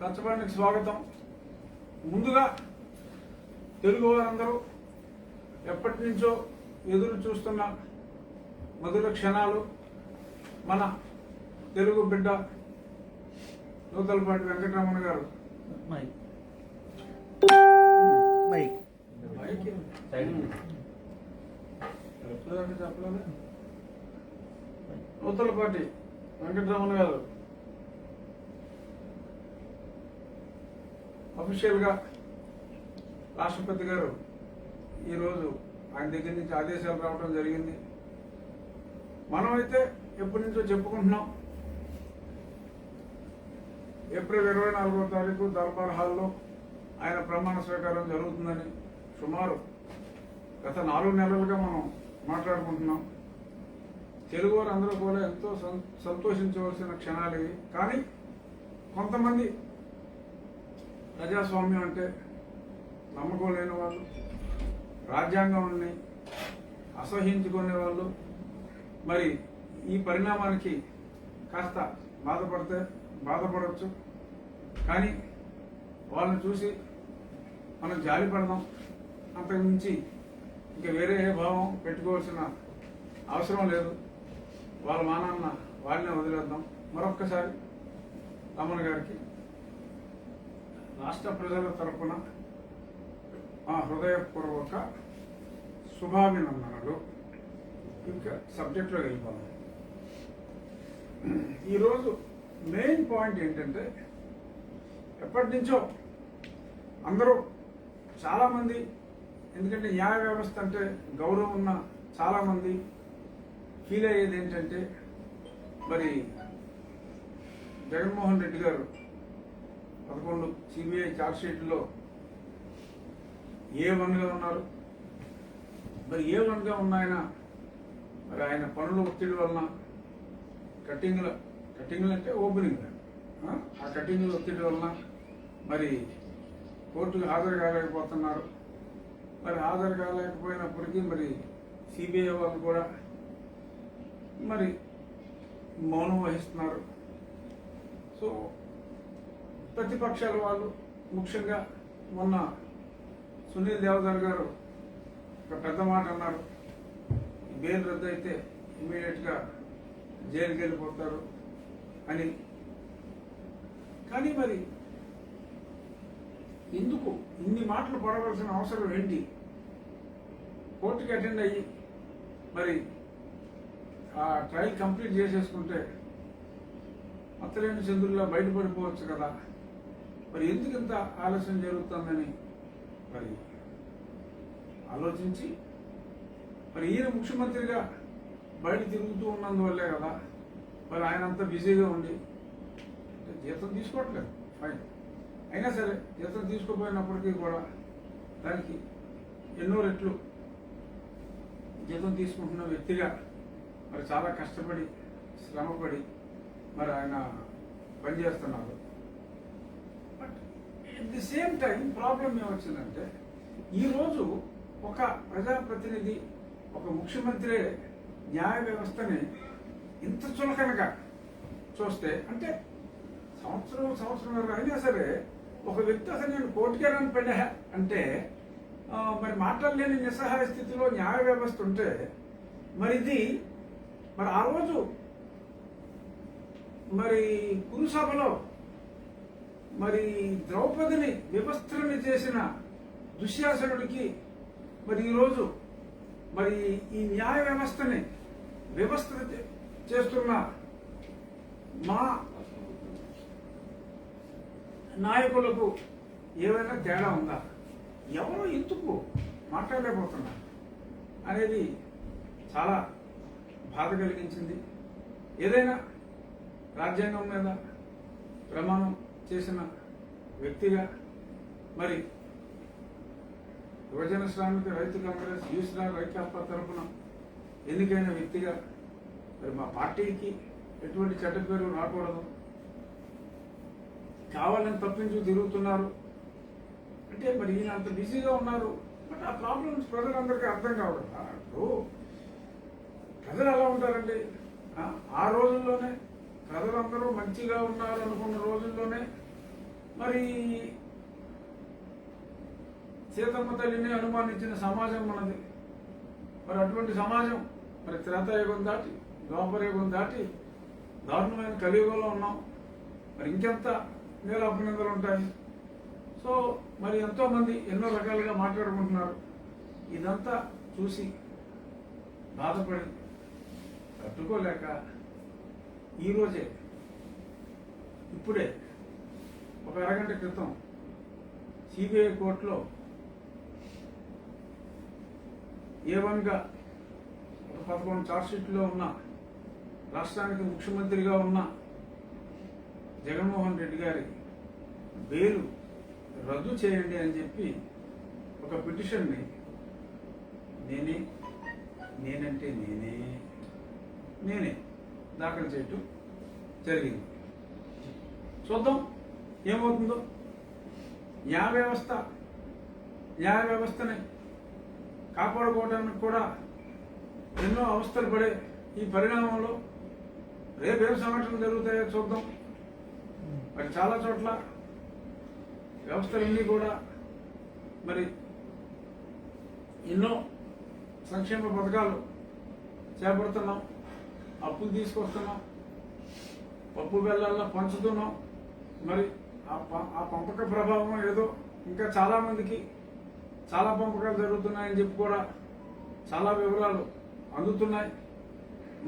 రచ్చబండికి స్వాగతం. ముందుగా తెలుగు వారందరూ ఎప్పటి నుంచో ఎదురు చూస్తున్న మధుర క్షణాలు మన తెలుగు బిడ్డ నూతలపాటి వెంకటరమణ గారు చెప్పలేదు. నూతలపాటి వెంకటరమణ గారు అఫీషియల్గా రాష్ట్రపతి గారు ఈరోజు ఆయన దగ్గర నుంచి ఆదేశాలు రావడం జరిగింది. మనమైతే ఎప్పటి నుంచో చెప్పుకుంటున్నాం, ఏప్రిల్ 24వ తారీఖు దర్బార్ హాల్లో ఆయన ప్రమాణ స్వీకారం జరుగుతుందని సుమారు గత 4 నెలలుగా మనం మాట్లాడుకుంటున్నాం. తెలుగు వారు అందరూ కూడా ఎంతో సంతోషించవలసిన క్షణాలు ఇవి. కానీ కొంతమంది ప్రజాస్వామ్యం అంటే నమ్మకం లేని వాళ్ళు, రాజ్యాంగాన్ని అసహ్యించుకునే వాళ్ళు మరి ఈ పరిణామానికి కాస్త బాధపడవచ్చు. కానీ వాళ్ళని చూసి మనం జాలి పడదాం, అంతకుమించి ఇంకా వేరే ఏ భావం పెట్టుకోవాల్సిన అవసరం లేదు. వాళ్ళ మానాన్న వాళ్ళనే వదిలేద్దాం. మరొక్కసారి రమణ గారికి రాష్ట్ర ప్రజల తరపున మా హృదయపూర్వక శుభాభినందనలు. ఇంకా సబ్జెక్ట్లో వెళ్ళిపోదాం. ఈరోజు మెయిన్ పాయింట్ ఏంటంటే, ఎప్పటి నుంచో అందరూ చాలామంది, ఎందుకంటే న్యాయ వ్యవస్థ అంటే గౌరవం ఉన్న చాలామంది ఫీల్ అయ్యేది ఏంటంటే, మరి జగన్మోహన్ రెడ్డి గారు 11 సిబిఐ ఛార్జ్షీట్లో A1గా ఉన్నారు. మరి A1గా ఉన్న ఆయన మరి ఆయన పనుల ఒత్తిడి వలన కట్టింగ్లు అంటే ఓపెనింగ్, ఆ కట్టింగ్ల ఒత్తిడి వలన మరి కోర్టుకు హాజరు కాలేకపోతున్నారు. మరి హాజరు కాలేకపోయినప్పటికీ మరి సిబిఐ వాళ్ళు కూడా మరి మౌనం వహిస్తున్నారు. సో ప్రతిపక్షాల వాళ్ళు, ముఖ్యంగా మొన్న సునీల్ దేవదార్ గారు ఒక పెద్ద మాట అన్నారు, బెయిల్ రద్దు అయితే ఇమీడియట్గా జైలుకి వెళ్ళిపోతారు అని. కానీ మరి ఎందుకు ఇన్ని మాటలు పడవలసిన అవసరం ఏంటి? కోర్టుకి అటెండ్ అయ్యి మరి ఆ ట్రయల్ కంప్లీట్ చేసేసుకుంటే అత్తలేని చంద్రుల్లో బయటపడిపోవచ్చు కదా. మరి ఎందుకు ఇంత ఆలస్యం జరుగుతుందని మరి ఆలోచించి, మరి ఈయన ముఖ్యమంత్రిగా బయట తిరుగుతూ ఉన్నందువల్లే కదా మరి ఆయన అంతా బిజీగా ఉండి జీతం తీసుకోవట్లేదు, ఫైన్. అయినా సరే జీతం తీసుకోపోయినప్పటికీ కూడా దానికి ఎన్నో రెట్లు జీతం తీసుకుంటున్న వ్యక్తిగా మరి చాలా కష్టపడి శ్రమపడి మరి ఆయన పనిచేస్తున్నారు. But at the same time problem ఏమొచ్చిందంటే, ఈరోజు ఒక ప్రజాప్రతినిధి, ఒక ముఖ్యమంత్రి న్యాయ వ్యవస్థని ఇంత చులకనగా చూస్తే, అంటే సంవత్సరం అయినా సరే ఒక వ్యక్తి అసలు నేను కోర్టుకేరని పడా అంటే మరి మాట్లాడలేని నిస్సహాయ స్థితిలో న్యాయ వ్యవస్థ ఉంటే, మరి ఇది మరి ఆ రోజు మరి కురుసభలో మరి ద్రౌపదిని వివస్త్రని చేసిన దుశ్శాసనుడికి మరి ఈరోజు మరి ఈ న్యాయ వ్యవస్థని వ్యవస్థ చేస్తున్న మా నాయకులకు ఏమైనా తేడా ఉందా? ఎవరో ఎందుకు మాట్లాడలేకపోతున్నారు అనేది చాలా బాధ కలిగించింది. ఏదైనా రాజ్యాంగం మీద ప్రమాణం చేసిన వ్యక్తిగా, మరి యువజన శ్రామిక రైతు కాంగ్రెస్ యూస్రార్ ఐక్యపా తరఫున ఎన్నికైన వ్యక్తిగా మరి మా పార్టీకి ఎటువంటి చెడ్డ పేరు రాకూడదు, కావాలని తప్పించు తిరుగుతున్నారు అంటే మరి ఈయన అంత బిజీగా ఉన్నారు. బట్ ఆ ప్రాబ్లమ్స్ ప్రజలందరికీ అర్థం కావడం. ప్రజలు ఎలా ఉంటారండి, ఆ రోజుల్లోనే ప్రజలందరూ మంచిగా ఉన్నారు అనుకున్న రోజుల్లోనే మరి సీతమ్మ తల్లిని అనుమానించిన సమాజం మనది. మరి అటువంటి సమాజం మరి త్రేతాయుగం దాటి ద్వాపరయుగం దాటి దారుణమైన కలియుగంలో ఉన్నాం. మరి ఇంకెంత నీలాపనిందలు ఉంటాయి. సో మరి ఎంతోమంది ఎన్నో రకాలుగా మాట్లాడుకుంటున్నారు. ఇదంతా చూసి బాధపడి తట్టుకోలేక ఈరోజే ఇప్పుడే ఒక అరగంట క్రితం సిబిఐ కోర్టులో A1గా 11 ఛార్జ్షీట్లో ఉన్న రాష్ట్రానికి ముఖ్యమంత్రిగా ఉన్న జగన్మోహన్ రెడ్డి గారి బెయిల్ రద్దు చేయండి అని చెప్పి ఒక పిటిషన్ని నేనంటే నేనే దాఖలు చేయటం జరిగింది. చూద్దాం ఏమవుతుందో. న్యాయ వ్యవస్థని కాపాడుకోవడానికి కూడా ఎన్నో అవస్థలు పడే ఈ పరిణామంలో రేపేం సంఘటనలు జరుగుతాయో చూద్దాం. మరి చాలా చోట్ల వ్యవస్థలన్నీ కూడా మరి ఎన్నో సంక్షేమ పథకాలు చేపడుతున్నాం, అప్పులు తీసుకొస్తున్నాం, పప్పు బెల్లాల్లో పంచుతున్నాం. మరి ఆ పంపక ప్రభావం ఏదో ఇంకా చాలా మందికి చాలా పంపకాలు జరుగుతున్నాయని చెప్పి కూడా చాలా వివరాలు అందుతున్నాయి.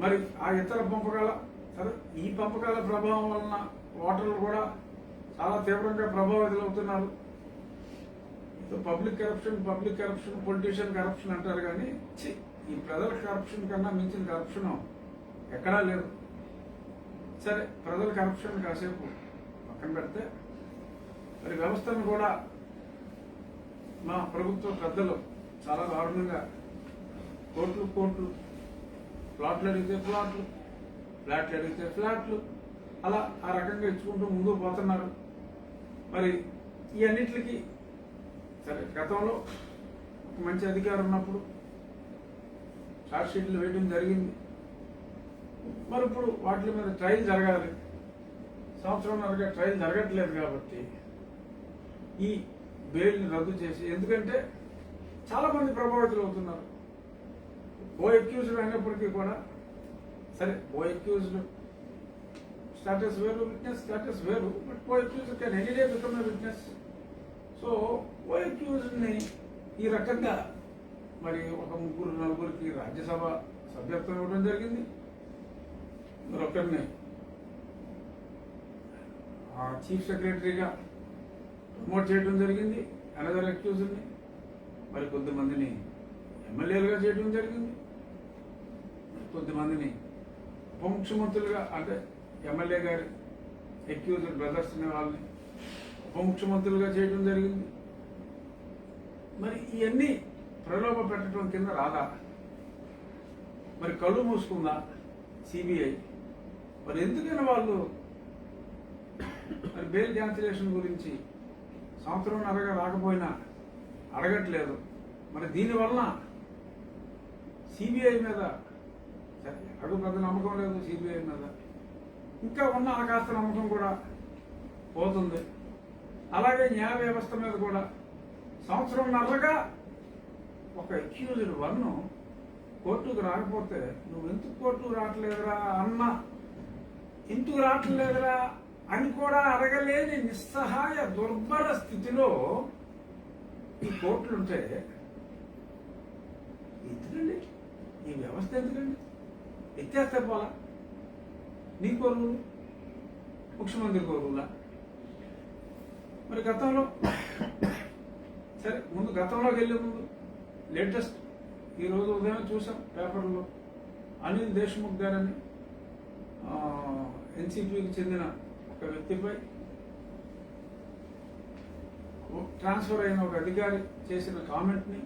మరి ఆ ఇతర పంపకాల ఈ పంపకాల ప్రభావం వలన ఓటర్లు కూడా చాలా తీవ్రంగా ప్రభావితులవుతున్నారు. పబ్లిక్ కరప్షన్ పొలిటీషియన్ కరప్షన్ అంటారు కానీ ఈ ప్రజల కరప్షన్ కన్నా మించిన కరప్షన్ ఎక్కడా లేదు. సరే, ప్రజల కరప్షన్ కాసేపు పక్కన పెడితే మరి వ్యవస్థను కూడా మా ప్రభుత్వ పెద్దలు చాలా దారుణంగా కోట్లు ప్లాట్లు అడిగితే ప్లాట్లు, ఫ్లాట్లు అడిగితే ఫ్లాట్లు, అలా ఆ రకంగా ఇచ్చుకుంటూ ముందుకు పోతున్నారు. మరి ఈ అన్నిటికీ సరే గతంలో ఒక మంచి అధికారం ఉన్నప్పుడు ఛార్జ్షీట్లు వేయడం జరిగింది. మరి ఇప్పుడు వాటి మీద ట్రయల్ జరగాలి. సంవత్సరంన్నరగా ట్రయల్ జరగట్లేదు కాబట్టి ఈ బెయిల్ని రద్దు చేసి, ఎందుకంటే చాలా మంది ప్రభావితులు అవుతున్నారు. ఓ అక్యూజ్డ్ అయినప్పటికీ కూడా సరే, ఓ అక్యూజ్డ్ స్టేటస్ వేరు, విట్నెస్ స్టేటస్ వేరు, బట్ ఓ accused can any day become a witness. So ఓ అక్యూజ్డ్ని ఈ రకంగా మరి ఒక 3-4 రాజ్యసభ సభ్యత్వం ఇవ్వడం జరిగింది. మరొకరిని చీఫ్ సెక్రటరీగా ప్రమోట్ చేయడం జరిగింది, అనదర్ అక్యూజ్డ్ని. మరి కొద్దిమందిని ఎమ్మెల్యేలుగా చేయడం జరిగింది, కొద్దిమందిని ఉప ముఖ్యమంత్రులుగా, అంటే ఎమ్మెల్యే గారి అక్యూజ్డ్ బ్రదర్స్ అనే వాళ్ళని ఉప ముఖ్యమంత్రులుగా చేయడం జరిగింది. మరి ఇవన్నీ ప్రలోభ పెట్టడం కింద రాదా? మరి కళ్ళు మూసుకుందా సిబిఐ? మరి ఎందుకైనా వాళ్ళు మరి బెయిల్ క్యాన్సిలేషన్ గురించి సంవత్సరంన్నరగా రాకపోయినా అడగట్లేదు. మరి దీనివలన సిబిఐ మీద అడుగు పెద్ద నమ్మకం లేదు. సిబిఐ మీద ఇంకా ఉన్న కాస్త నమ్మకం కూడా పోతుంది. అలాగే న్యాయ వ్యవస్థ మీద కూడా సంవత్సరంన్నరగా ఒక అక్యూజ్డ్ వన్ను కోర్టుకు రాకపోతే నువ్వు ఎందుకు కోర్టుకు రావట్లేదురా అన్న, ఎందుకు రావట్లేదురా అని కూడా అడగలేని నిస్సహాయ దుర్భర స్థితిలో ఈ కోర్టులుంటే ఎందుకండి ఈ వ్యవస్థ? ఎందుకండి ఎత్తేస్తే పోలా? నీకో రూలు, ముఖ్యమంత్రికో రూలా? మరి గతంలో సరే, ముందు గతంలోకి వెళ్ళే ముందు లేటెస్ట్ ఈరోజు ఉదయం చూసాం పేపర్లో, అనిల్ దేశ్ముఖ్ గారని ఎన్సీపీకి చెందిన ఒక వ్యక్తిపై ట్రాన్స్ఫర్ అయిన ఒక అధికారి చేసిన కామెంట్ని,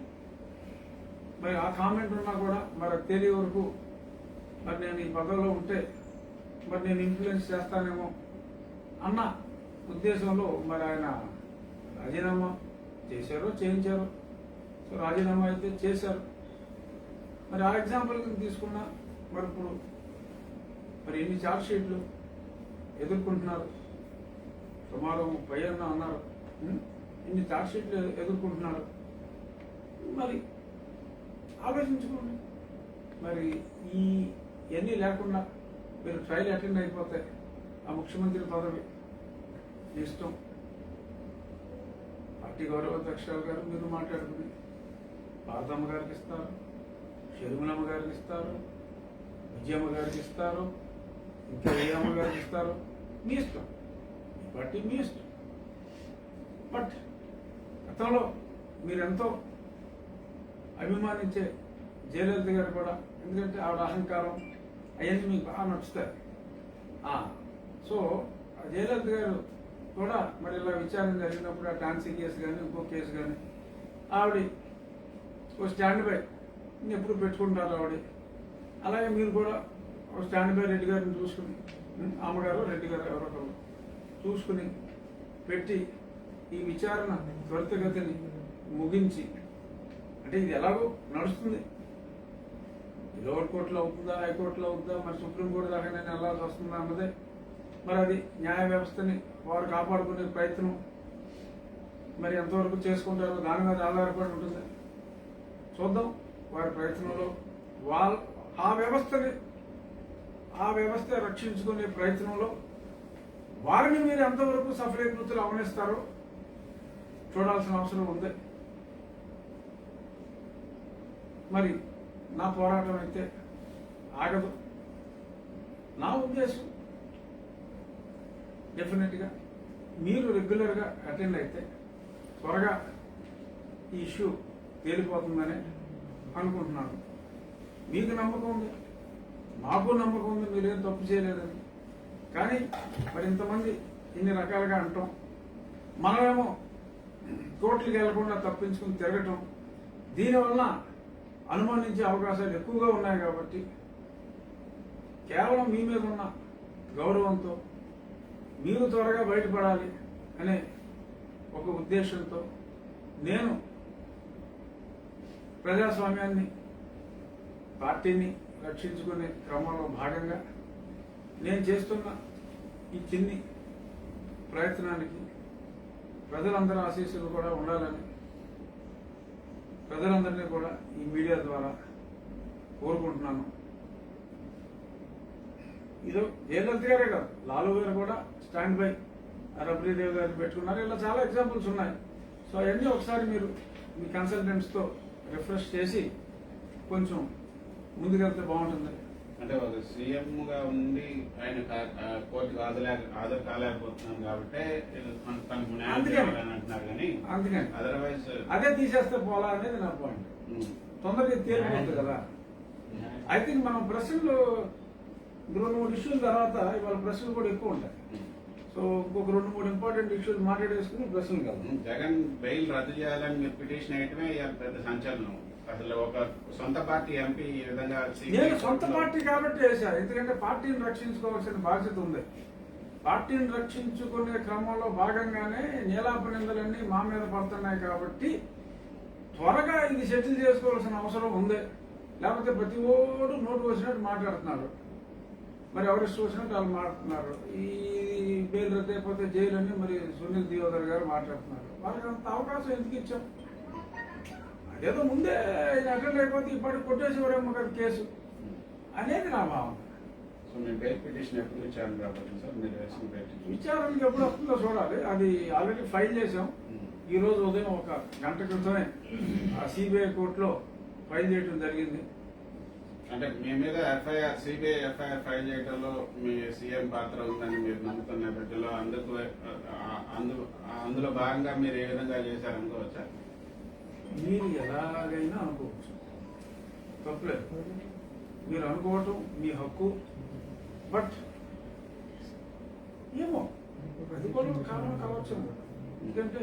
మరి ఆ కామెంట్ ఉన్నా కూడా మరి తెలియ వరకు మరి నేను ఈ పదవిలో ఉంటే మరి నేను ఇన్ఫ్లుయెన్స్ చేస్తానేమో అన్న ఉద్దేశంలో మరి ఆయన రాజీనామా చేశారో చేయించారో. సో రాజీనామా అయితే చేశారు. మరి ఆ ఎగ్జాంపుల్ తీసుకున్నా మరి ఇప్పుడు మరి ఎన్ని ఛార్జ్ షీట్లు ఎదుర్కొంటున్నారు. సుమారు 30 అన్నారు. ఇన్ని ఛార్జ్షీట్లు ఎదుర్కొంటున్నారు. మరి ఆలోచించుకోండి. మరి ఇవన్నీ లేకుండా మీరు ట్రయల్ అటెండ్ అయిపోతే ఆ ముఖ్యమంత్రి పదవి ఇష్టం. పార్టీ గౌరవ అధ్యక్షురాలు గారు మీరు మాట్లాడుకుని పార్వతమ్మ గారికి ఇస్తారు, షర్మిలమ్మ గారికి ఇస్తారు, విజయమ్మ గారికి ఇస్తారు, ఇంకా ఏ అమ్మ గారికి ఇస్తారు, మీ ఇష్టం. ఈ పార్టీ మీ ఇష్టం. బట్ గతంలో మీరెంతో అభిమానించే జయలలిత గారు కూడా, ఎందుకంటే ఆవిడ అహంకారం అవన్నీ మీకు బాగా నచ్చుతాయి. సో జయలలిత గారు కూడా మరి ఇలా విచారణ జరిగినప్పుడు ఆ టాన్సీ కేసు కానీ ఇంకో కేసు కానీ ఆవిడ ఓ స్టాండ్ బై ఎప్పుడు పెట్టుకుంటారు ఆవిడ. అలాగే మీరు కూడా ఒక స్టాండ్ బై రెడ్డి గారిని చూసుకుని, అమ్మగారు రెడ్డి గారు ఎవరో చూసుకుని పెట్టి ఈ విచారణ త్వరితగతిని ముగించి, అంటే ఇది ఎలాగో నడుస్తుంది, లోవర్ కోర్టులో అవుతుందా, హైకోర్టులో అవుతుందా, మరి సుప్రీంకోర్టు దాకా నేను వెళ్ళాల్సి వస్తుందా అన్నదే. మరి అది న్యాయ వ్యవస్థని వారు కాపాడుకునే ప్రయత్నం మరి ఎంతవరకు చేసుకుంటారో దాని మీద ఆధారపడి ఉంటుంది. చూద్దాం. వారి ప్రయత్నంలో ఆ వ్యవస్థ రక్షించుకునే ప్రయత్నంలో వారిని మీరు ఎంతవరకు సఫలీకృతులు అవనిస్తారో చూడాల్సిన అవసరం ఉంది. మరి నా పోరాటం అయితే ఆగదు. నా ఉద్దేశం డెఫినెట్గా మీరు రెగ్యులర్గా అటెండ్ అయితే త్వరగా ఈ ఇష్యూ తేలిపోతుందని అనుకుంటున్నాను. మీకు నమ్మకం ఉంది, మాకు నమ్మకం ఉంది, మీరేం తప్పు చేయలేదని. కానీ మరి ఇంతమంది ఇన్ని రకాలుగా అంటాం, మనమేమో కోర్టులకు వెళ్లకుండా తప్పించుకుని తిరగటం, దీనివల్ల అనుమానించే అవకాశాలు ఎక్కువగా ఉన్నాయి. కాబట్టి కేవలం మీ మీద ఉన్న గౌరవంతో మీరు త్వరగా బయటపడాలి అనే ఒక ఉద్దేశంతో నేను ప్రజాస్వామ్యాన్ని, పార్టీని రక్షించుకునే క్రమంలో భాగంగా నేను చేస్తున్న ఈ చిన్ని ప్రయత్నానికి ప్రజలందరి ఆశీస్సులు కూడా ఉండాలని ప్రజలందరినీ కూడా ఈ మీడియా ద్వారా కోరుకుంటున్నాను. ఇదో జయలలిత గారే కాదు, లాలు గారు కూడా స్టాండ్ బై రబ్రీదేవి గారు పెట్టుకున్నారు. ఇలా చాలా ఎగ్జాంపుల్స్ ఉన్నాయి. సో అవన్నీ ఒకసారి మీరు మీ కన్సల్టెంట్స్తో రిఫ్రెష్ చేసి కొంచెం ముందుకెళ్తే బాగుంటుంది. అంటే ఒక సీఎంగా ఉండి ఆయన కోర్టుకు హాజరు కాలేకపోతున్నాం కాబట్టి అంటున్నారు. కానీ అందుకని అదర్వైజ్ అదే తీసేస్తే పోలా అనేది నా పాయింట్. తొందరగా తేలిపోతుంది కదా. ఐ థింక్ మనం ప్రశ్నలు 2-3 ఇష్యూల తర్వాత ఇవాళ ప్రశ్నలు కూడా ఎక్కువ ఉంటాయి. సో ఇంకొక 2-3 ఇంపార్టెంట్ ఇష్యూలు మాట్లాడేసుకుని ప్రశ్నలు కాదు. జగన్ బెయిల్ రద్దు చేయాలని మీరు పిటిషన్ వేయటమే పెద్ద సంచలనం. అసలు ఒక సొంత పార్టీ ఎంపీ ఈ విధంగా నేను సొంత పార్టీ కాబట్టి వేశాను. ఎందుకంటే పార్టీని రక్షించుకోవాల్సిన బాధ్యత ఉంది. పార్టీని రక్షించుకునే క్రమంలో భాగంగానే నీలాప నిందలన్నీ మా మీద పడుతున్నాయి. కాబట్టి త్వరగా ఇది సెటిల్ చేసుకోవాల్సిన అవసరం ఉంది. లేకపోతే ప్రతి ఓడు నోటు వచ్చినట్టు మాట్లాడుతున్నారు. మరి ఎవరిష్టం వచ్చినట్టు వాళ్ళు మాట్లాడుతున్నారు. ఈ బెయిల్ రద్దు అయిపోతే జైలు అని మరి సునీల్ దియోదర్ గారు మాట్లాడుతున్నారు. వాళ్ళకి అంత అవకాశం ఎందుకు ఇచ్చాం? అదేదో ముందే అటెండ్ అయిపోతే ఇప్పటికి కొట్టేసేవారేమో కదా కేసు అనేది నా భావన. సో మీ బెయిల్ పిటిషన్ ఎప్పుడు విచారణ రాబోతుంది సార్? మీరు వేసిన పిటిషన్ విచారణకి ఎప్పుడు వస్తుందో చూడాలి. అది ఆల్రెడీ ఫైల్ చేసాం. ఈ రోజు ఉదయం 1 గంట క్రితమే సిబిఐ కోర్టులో ఫైల్ చేయడం జరిగింది. అంటే మీ మీద సిబిఐ ఎఫ్ఐఆర్ ఫైల్ చేయడంలో మీ సీఎం పాత్ర ఉందని మీరు నమ్ముతున్న నేపథ్యంలో అందులో భాగంగా మీరు ఏ విధంగా చేశారనుకోవచ్చా? మీరు ఎలాగైనా అనుకోవచ్చు, తప్పలేదు. మీరు అనుకోవటం మీ హక్కు. బట్ ఏమో ప్రతికూలం కారణం కావచ్చు. ఎందుకంటే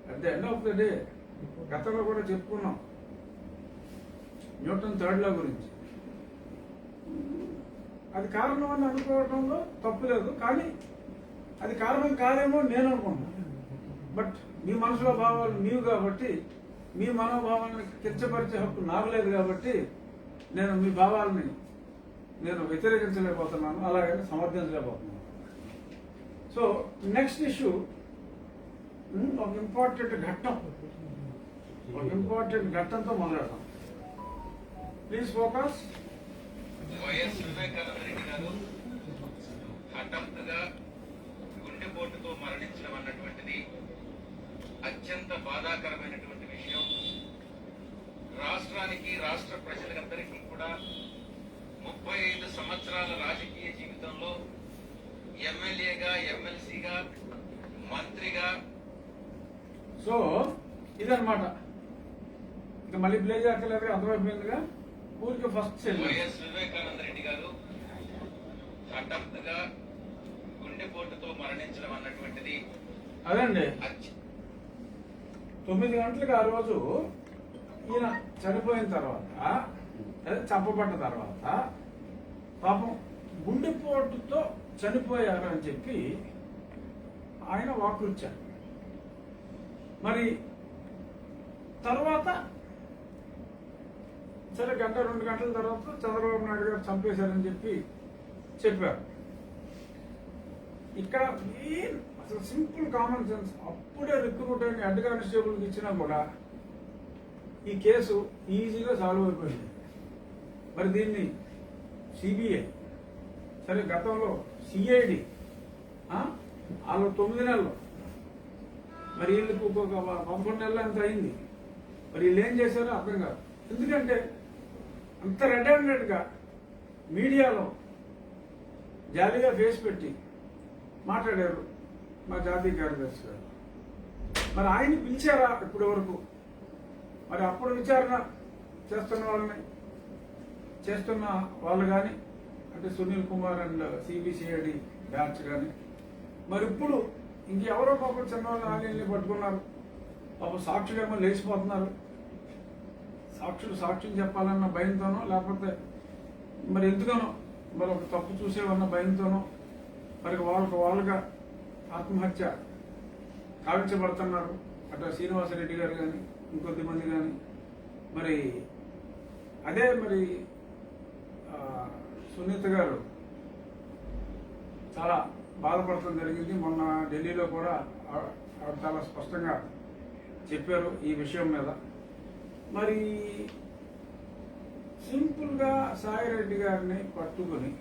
at the end of the day గతంలో కూడా చెప్పుకున్నాం న్యూటన్ థర్డ్ లా గురించి. అది కారణం అని అనుకోవటంలో తప్పులేదు. కానీ అది కారణం కాదేమో నేను అనుకుంటున్నాను. బట్ మీ మనసులో భావాలు నీవు కాబట్టి మీ మనోభావాలను కించపరిచే హక్కు నాకు లేదు. కాబట్టి నేను మీ భావాలని నేను వ్యతిరేకించలేకపోతున్నాను, అలాగని సమర్థించలేకపోతున్నాను. సో సో నెక్స్ట్ ఇష్యూ ఒక ఇంపార్టెంట్ ఘట్టంతో మొదలెడతాం. Please focus. YS Vivekananda Reddy garu హఠాత్తుగా గుండెపోటుతో మరణించడం అన్నటువంటిది అత్యంత బాధాకరమైనటువంటి విషయం. రాష్ట్రానికి, రాష్ట్ర ప్రజలందరికీ కూడా 35 సంవత్సరాల రాజకీయ జీవితంలో ఎమ్మెల్యేగా, ఎమ్మెల్సీగా, మంత్రిగా. సో ఇదన్నమాట. ఇంకా మళ్ళీ ప్లే చేయక్కర్లేదు, అర్థమైపోయిందిగా. ఊరికి ఫస్ట్ వైఎస్ వివేకానంద రెడ్డి గారు హఠాత్తుగా గుండెపోటుతో మరణించడం అన్నటువంటిది అదండి. 9 గంటలకు ఆ రోజు ఈయన చనిపోయిన తర్వాత, అదే చంపబడ్డ తర్వాత, పాపం గుండెపోటుతో చనిపోయారు అని చెప్పి ఆయన వాకృచ్చారు. మరి తర్వాత సరే 1-2 గంటల తర్వాత చంద్రబాబు నాయుడు గారు చంపేశారని చెప్పి చెప్పారు. ఇక్కడ అసలు సింపుల్ కామన్ సెన్స్, అప్పుడే రిక్రూట్ అయిన హెడ్ కానిస్టేబుల్కి ఇచ్చినా కూడా ఈ కేసు ఈజీగా సాల్వ్ అయిపోయింది. మరి దీన్ని సిబిఐ, సరే గతంలో సిఐడి, వాళ్ళు 9 నెలలు, మరి వీళ్ళకి ఒక్కొక్క 11 నెలలు ఎంత అయింది. మరి వీళ్ళు ఏం చేశారో అర్థం కాదు. ఎందుకంటే అంత రెడ్ హ్యాండెడ్గా మీడియాలో జాలీగా ఫేస్ పెట్టి మాట్లాడారు మా జాతీయ కార్యదర్శి గారు. మరి ఆయన పిలిచారా ఇప్పటి వరకు? మరి అప్పుడు విచారణ చేస్తున్న వాళ్ళు కానీ, అంటే Sunil Kumar and CBCID batch కానీ, మరి ఇప్పుడు ఇంకెవరో పాపం చిన్నవాళ్ళు ఆన్లైన్లో పట్టుకున్నారు. పాపం సాక్షులేమో లేచిపోతున్నారు. సాక్షులు చెప్పాలన్న భయంతోనో, లేకపోతే మరి ఎందుకనో, మరి ఒక తప్పు చూసేవన్న భయంతోనో, మరి వాళ్ళుగా ఆత్మహత్య కావించబడుతున్నారు. అట్లా శ్రీనివాసరెడ్డి గారు కానీ, ఇంకొద్ది మంది కానీ. మరి అదే మరి సునీత గారు చాలా బాధపడటం జరిగింది. మొన్న ఢిల్లీలో కూడా ఆవిడ చాలా స్పష్టంగా చెప్పారు ఈ విషయం మీద. మరి సింపుల్గా సాయిరెడ్డి గారిని పట్టుకుని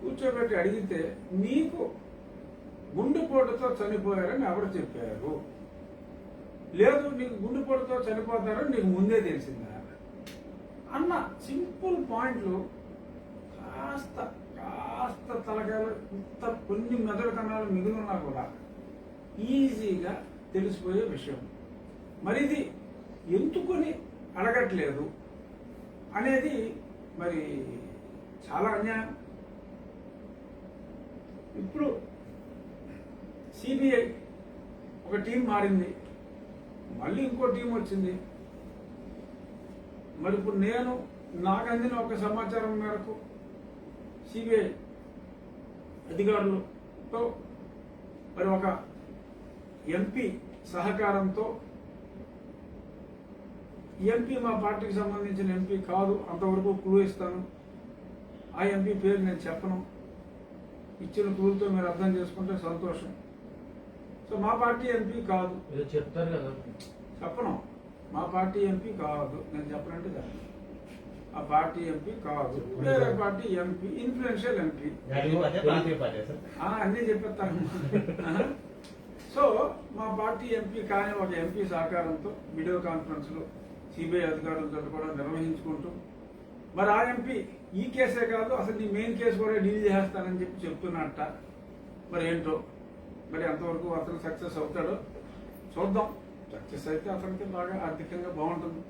కూర్చోబెట్టి అడిగితే, నీకు గుండెపోటుతో చనిపోయారని ఎవరు చెప్పారు? లేదు, నీకు గుండెపోటుతో చనిపోతారని నీకు ముందే తెలిసిందా అన్న సింపుల్ పాయింట్లు కాస్త తలకాయలు, ఇంత కొన్ని మెదడు కణాలు మిగిలినా కూడా ఈజీగా తెలిసిపోయే విషయం. మరి ఇది ఎందుకుని అడగట్లేదు అనేది మరి చాలా అన్యాయం. ఇప్పుడు సిబిఐ ఒక టీం మారింది, మళ్ళీ ఇంకో టీం వచ్చింది. మరి ఇప్పుడు నాకు అందిన ఒక సమాచారం మేరకు సిబిఐ అధికారులతో మరి ఒక ఎంపీ సహకారంతో, ఎంపీ మా పార్టీకి సంబంధించిన ఎంపీ కాదు, అంతవరకు క్లూ ఇస్తాను. ఆ ఎంపీ పేరు నేను చెప్పను, ఇచ్చిన క్లూతో మీరు అర్థం చేసుకుంటే సంతోషం. సో మా పార్టీ ఎంపీ కాదు చెప్తారు కదా, చెప్పను. మా పార్టీ ఎంపీ కాదు, నేను చెప్పనంటే చెప్పను. ఆ పార్టీ ఎంపీ కాదు, వేరే పార్టీ ఎంపీ, ఇన్ఫ్లుయెన్షియల్ ఎంపీ. అన్నీ చెప్పేస్తాను. సో మా పార్టీ ఎంపీ కానీ ఒక ఎంపీ సహకారంతో వీడియో కాన్ఫరెన్స్లో సిబిఐ అధికారులతో కూడా నిర్వహించుకుంటూ, మరి ఆ ఎంపీ ఈ కేసే కాదు అసలు నీ మెయిన్ కేసు కూడా డీల్ చేస్తానని చెప్పి చెప్తున్నట్ట. మరి ఏంటో, మరి ఎంతవరకు అతను సక్సెస్ అవుతాడో చూద్దాం. సక్సెస్ అయితే అతనికి బాగా ఆర్థికంగా బాగుంటుంది.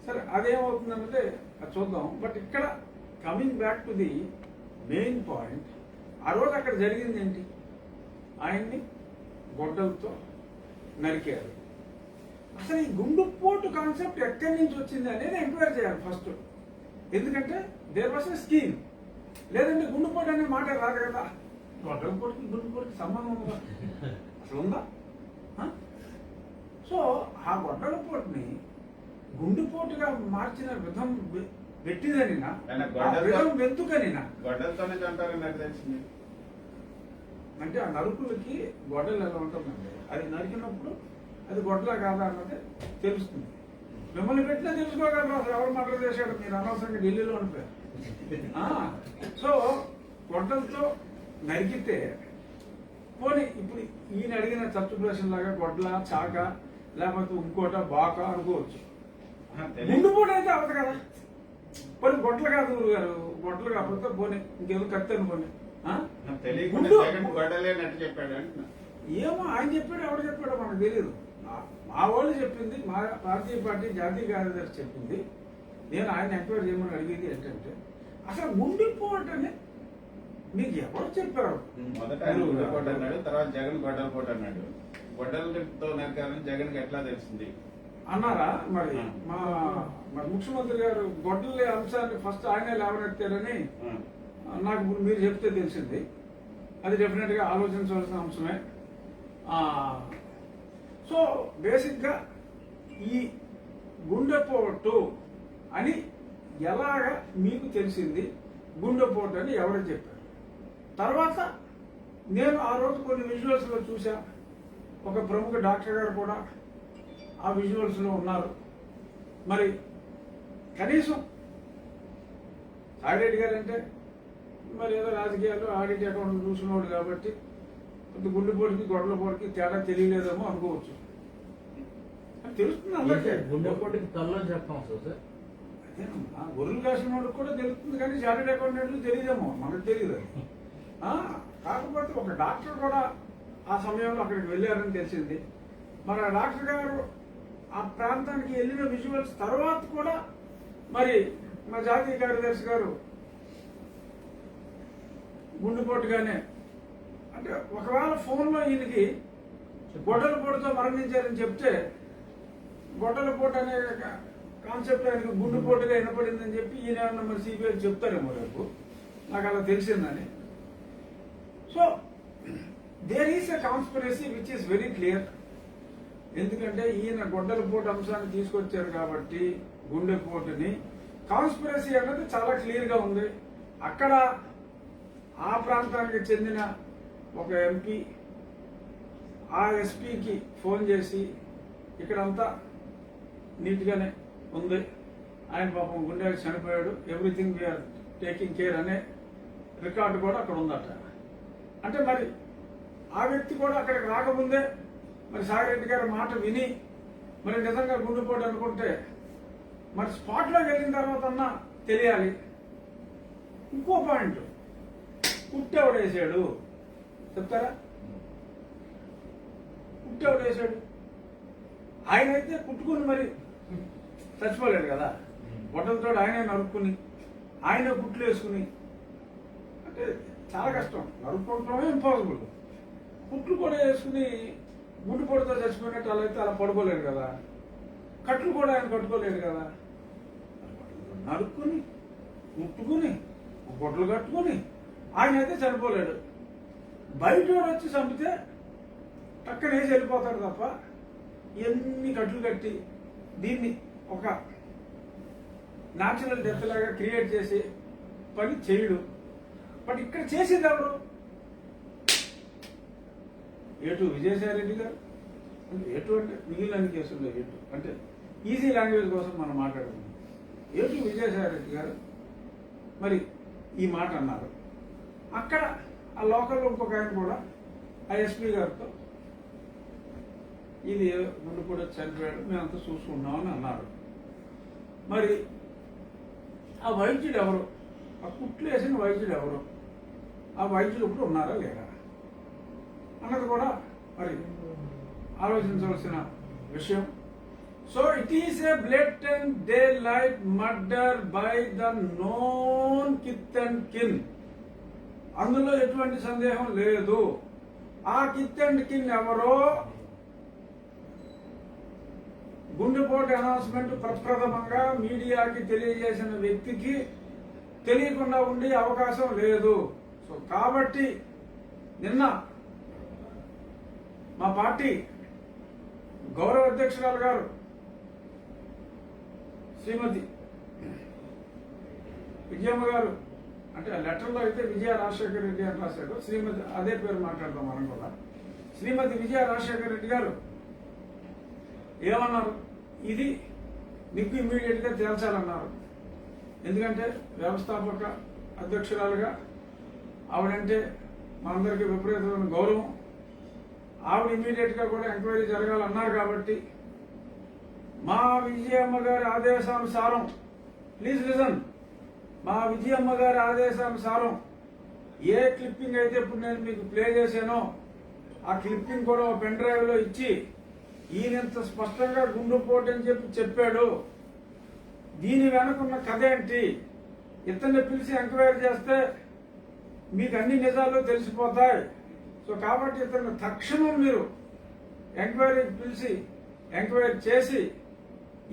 సరే అదేమవుతుందంటే అది చూద్దాం. బట్ ఇక్కడ coming back to the main point, ఆ రోజు అక్కడ జరిగింది ఏంటి? ఆయన్ని గొడ్డలతో నరికారు. అసలు ఈ గుండెపోటు కాన్సెప్ట్ ఎక్కడి నుంచి వచ్చింది అనేది ఎంక్వైరీ చేయాలి ఫస్ట్. ఎందుకంటే దేర్ వాస్ ఎ స్కీమ్. లేదంటే గుండెపోటు అనే మాట రాదు కదా. గొడ్డలపోటుకి గుండెపోటుకి సంబంధం ఉందా? అసలు ఉందా? సో ఆ గొడ్డలపోటుని గుండెపోటుగా మార్చిన పెట్టిదనినా ఆయన ఆ గొడ్డలతో- విధం ఎందుకనినా గొడ్డలతోనే చంపారని నాకు తెలిసింది. అంటే ఆ నరుకులకి గొడ్డలు ఎలా ఉంటుందండి, అది నరికినప్పుడు అది గొడ్డలా కాదా అన్నది తెలుస్తుంది. మిమ్మల్ని పెట్టినా తెలుసుకోగలరు అసలు ఎవరు మర్డర్ చేశాడు, మీరు అనవసరంగా ఢిల్లీలో ఉండిపోయారు. సో గొడ్డలతో నరికితే పోనీ ఇప్పుడు ఈయన అడిగిన చచ్చు ప్రశ్న లాగా గొడ్ల చాక లేకపోతే ఇంకోట బాక అనుకోవచ్చు. తెలియదు. ముందు పూట అయితే అవ్వదు కదా. పోనీ గొడ్లు కాదు గారు, గొడ్లు కాకపోతే పోనీ ఇంకేదో కత్తి అనుకోండి. తెలియకుండా ముందు- జగన్ గొడ్డలేనట్టు చెప్పాడు అంటున్నా. ఏమో ఆయన చెప్పాడు ఎవరు చెప్పాడో మనకు తెలియదు. మా వాళ్ళు చెప్పింది, మా పార్టీ జాతీయ కార్యదర్శి చెప్పింది. నేను ఆయన ఎంక్వైరీ చేయమని అడిగేది ఏంటంటే అసలు ముండిపోవటని మీకు ఎవరు చెప్పారు? మొదట ఆయన గుడ్డపోటు అన్నాడు, తర్వాత జగన్ గొడ్డల పోటు అన్నాడు. గొడ్డలతో నరకాలని జగన్ కి ఎట్లా తెలిసింది అన్నారా? మరి ఆ. మరి ముఖ్యమంత్రి గారు గొడ్డలి అంశాన్ని ఫస్ట్ ఆయనే లేవనెత్తారని నాకు ఇప్పుడు మీరు చెప్తే తెలిసింది. అది డెఫినెట్ గా ఆలోచించవలసిన అంశమే. సో బేసిక్ గా ఈ గుండెపోటు అని ఎలాగ మీకు తెలిసింది, గుండెపోటు అని ఎవరు చెప్పారు? తర్వాత నేను ఆ రోజు కొన్ని విజువల్స్ లో చూసా, ఒక ప్రముఖ డాక్టర్ గారు కూడా ఆ విజువల్స్ లో ఉన్నారు. మరి కనీసం సాయిరెడ్డి గారు అంటే మరి ఏదో రాజకీయాలు ఆడిట్ అకౌంట్ చూసినోడు కాబట్టి గుండెపోటుకి గొడవలపోటుకి తేడా తెలియలేదేమో అనుకోవచ్చు. అది తెలుస్తుంది అందరికీ. గుండెపోటుకి తల్లో చెప్పాం సార్. అదేనమ్మా, గొర్రెలు కాసిన వాడికి కూడా తెలుస్తుంది కానీ చార్టెడ్ అకౌంటెంట్లు తెలియదేమో, మనకు తెలియదు అది. కాకపోతే ఒక డాక్టర్ కూడా ఆ సమయంలో అక్కడికి వెళ్ళారని తెలిసింది. మరి ఆ డాక్టర్ గారు ఆ ప్రాంతానికి వెళ్ళిన విజువల్స్ తర్వాత కూడా మరి మా జాతీయ కార్యదర్శి గారు గుండెపోటుగానే, అంటే ఒకవేళ ఫోన్లో ఈయనకి గొడ్డలపోటుతో మరణించారని చెప్తే గొడ్డలపోటు అనే కాన్సెప్ట్ ఆయనకు గుండెపోటుగా వినపడిందని చెప్పి ఈయన మరి సిబిఐ చెప్తారేమో రేపు, నాకు అలా తెలిసిందని. So there is a conspiracy which is very clear. ఎందుకంటే ఈయన గొడ్డలపోటు అంశాన్ని తీసుకొచ్చారు కాబట్టి గుండెపోటుని, కాన్స్పిరసీ అన్నది చాలా క్లియర్ గా ఉంది. అక్కడ ఆ ప్రాంతానికి చెందిన ఒక ఎంపీ ఆ ఎస్పీకి ఫోన్ చేసి ఇక్కడంతా నీట్గానే ఉంది, ఆయన పాపం గుండె చనిపోయాడు, ఎవ్రీథింగ్ వీఆర్ టేకింగ్ కేర్ అనే రికార్డు కూడా అక్కడ ఉందట. అంటే మరి ఆ వ్యక్తి కూడా అక్కడికి రాకముందే మరి సాయిరెడ్డి గారి మాట విని మరి నిజంగా గుండెపోటు అనుకుంటే మరి స్పాట్లోకి వెళ్ళిన తర్వాత అన్నా తెలియాలి. ఇంకో పాయింట్, కుట్టెవడేసాడు చెప్తారా? కుట్టెవడేసాడు? ఆయన అయితే కుట్టుకుని మరి చచ్చిపోలేడు కదా, బొట్టలతో ఆయనే నరుక్కుని ఆయన కుట్లు వేసుకుని, అంటే చాలా కష్టం. నరుక్కోవటమే ఇంపాసిబుల్. కుట్లు కూడా వేసుకుని గుండెపోటుతో చచ్చిపోయినట్టు అలా అయితే అలా పడుకోలేడు కదా. కట్లు కూడా ఆయన కట్టుకోలేడు కదా. నరుక్కుని ముట్టుకుని బొట్టలు కట్టుకుని ఆయన అయితే చనిపోలేడు. బయట వచ్చి చంపితే టక్కన వేసి వెళ్ళిపోతాడు తప్ప ఎన్ని కట్లు కట్టి దీన్ని ఒక న్యాచురల్ డెత్ లాగా క్రియేట్ చేసి పని చేయడు. బట్ ఇక్కడ చేసింది ఎవరు? ఏటు విజయసాయిరెడ్డి గారు. అంటే ఏటు అంటే మిగిలిన కేసుల్లో ఏటు అంటే ఈజీ లాంగ్వేజ్ కోసం మనం మాట్లాడుతున్నాం. ఏటు విజయసాయిరెడ్డి గారు మరి ఈ మాట అన్నారు. అక్కడ ఆ లోకల్లో ఇంకొక ఆయన కూడా ఆ ఎస్పీ గారితో ఇది ముందు కూడా చనిపోయాడు, మేమంతా చూసుకున్నామని అన్నారు. మరి ఆ వైద్యుడు ఎవరు? ఆ కుట్లు వేసిన వైద్యుడు ఎవరు? ఆ వైద్యులు ఇప్పుడు ఉన్నారా లేరా అన్నది కూడా మరి ఆలోచించవలసిన విషయం. So it is a blatant daylight murder by the known kith and kin. అందులో ఎటువంటి సందేహం లేదు. ఆ కిత్ అండ్ కిన్ ఎవరో గుండెపోటు అనౌన్స్మెంట్ ప్రప్రథమంగా మీడియాకి తెలియజేసిన వ్యక్తికి తెలియకుండా ఉండే అవకాశం లేదు. సో కాబట్టి నిన్న మా పార్టీ గౌరవ అధ్యక్షురాలు గారు శ్రీమతి విజయమ్మ గారు అంటే ఆ లెటర్లో అయితే విజయ రాజశేఖర రెడ్డి అని రాశాడు, శ్రీమతి అదే పేరు మాట్లాడతాం మనం కూడా. శ్రీమతి విజయ రాజశేఖర రెడ్డి గారు ఏమన్నారు, ఇది మీకు ఇమ్మీడియట్గా తేల్చాలన్నారు. ఎందుకంటే వ్యవస్థాపక అధ్యక్షురాలుగా ఆవిడంటే మనందరికీ విపరీతమైన గౌరవం. ఆవిడ ఇమ్మీడియట్గా కూడా ఎంక్వైరీ జరగాలన్నారు. కాబట్టి మా విజయమ్మ గారి ఆదేశానుసారం, ప్లీజ్ లిజన్, మా విజయమ్మ గారి ఆదేశానుసారం ఏ క్లిప్పింగ్ అయితే ఇప్పుడు నేను మీకు ప్లే చేశానో ఆ క్లిప్పింగ్ కూడా ఒక పెన్ డ్రైవ్లో ఇచ్చి ఈయనంత స్పష్టంగా గుండెపోటు అని చెప్పాడు, దీని వెనుకున్న కథ ఏంటి, ఇతన్ని పిలిచి ఎంక్వైరీ చేస్తే మీకు అన్ని నిజాలు తెలిసిపోతాయి. సో కాబట్టి ఇతను తక్షణం మీరు ఎంక్వైరీకి పిలిచి ఎంక్వైరీ చేసి